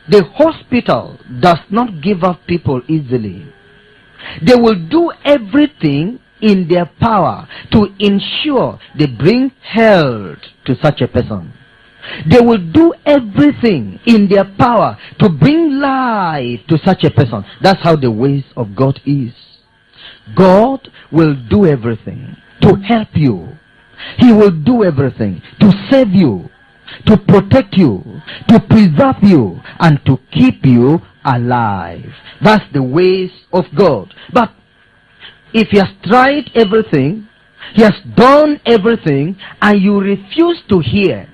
The hospital does not give up people easily. They will do everything in their power to ensure they bring health to such a person. They will do everything in their power to bring life to such a person. That's how the ways of God is. God will do everything to help you. He will do everything to save you, to protect you, to preserve you, and to keep you alive. That's the ways of God. But if he has tried everything, he has done everything, and you refuse to hear,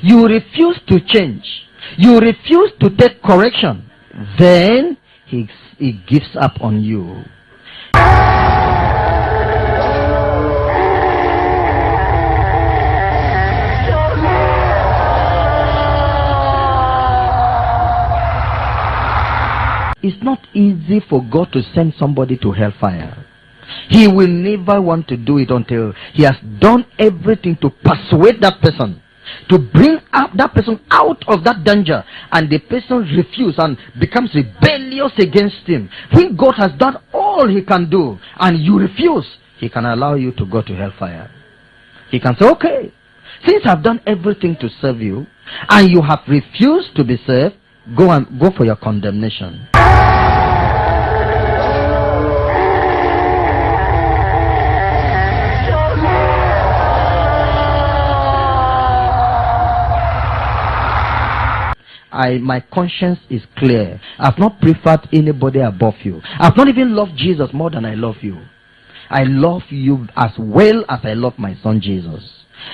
you refuse to change, you refuse to take correction, then he gives up on you. It's not easy for God to send somebody to hellfire. He will never want to do it until he has done everything to persuade that person, to bring up that person out of that danger, and the person refuses and becomes rebellious against him. When God has done all he can do and you refuse, he can allow you to go to hellfire. He can say, okay, since I've done everything to serve you and you have refused to be saved, go for your condemnation. My conscience is clear. I've not preferred anybody above you. I've not even loved Jesus more than I love you. I love you as well as I love my son Jesus.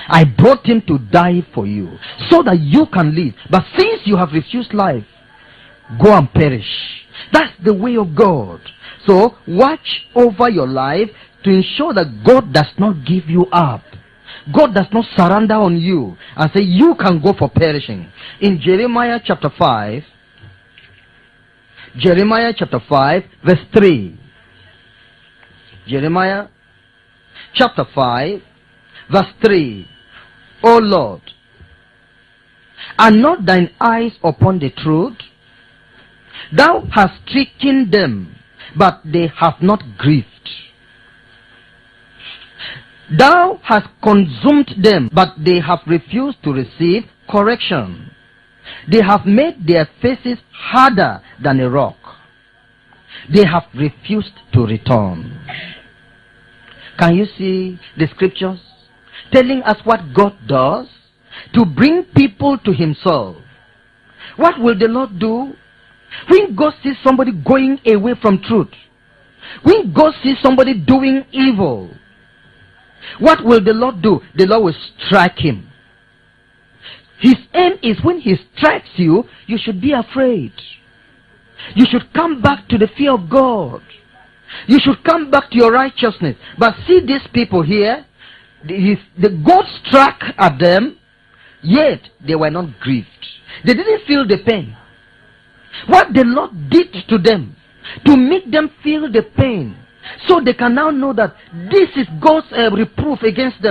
I brought him to die for you so that you can live. But since you have refused life, go and perish. That's the way of God. So watch over your life to ensure that God does not give you up. God does not surrender on you and say you can go for perishing. In Jeremiah chapter 5, verse 3. Jeremiah chapter 5, verse 3. O Lord, are not thine eyes upon the truth? Thou hast stricken them, but they have not grieved. Thou hast consumed them, but they have refused to receive correction. They have made their faces harder than a rock. They have refused to return. Can you see the scriptures telling us what God does to bring people to himself? What will the Lord do when God sees somebody going away from truth? When God sees somebody doing evil, what will the Lord do? The Lord will strike him. His aim is when he strikes you, you should be afraid. You should come back to the fear of God. You should come back to your righteousness. But see these people here, the God struck at them, yet they were not grieved. They didn't feel the pain. What the Lord did to them, to make them feel the pain, so they can now know that this is God's reproof against them.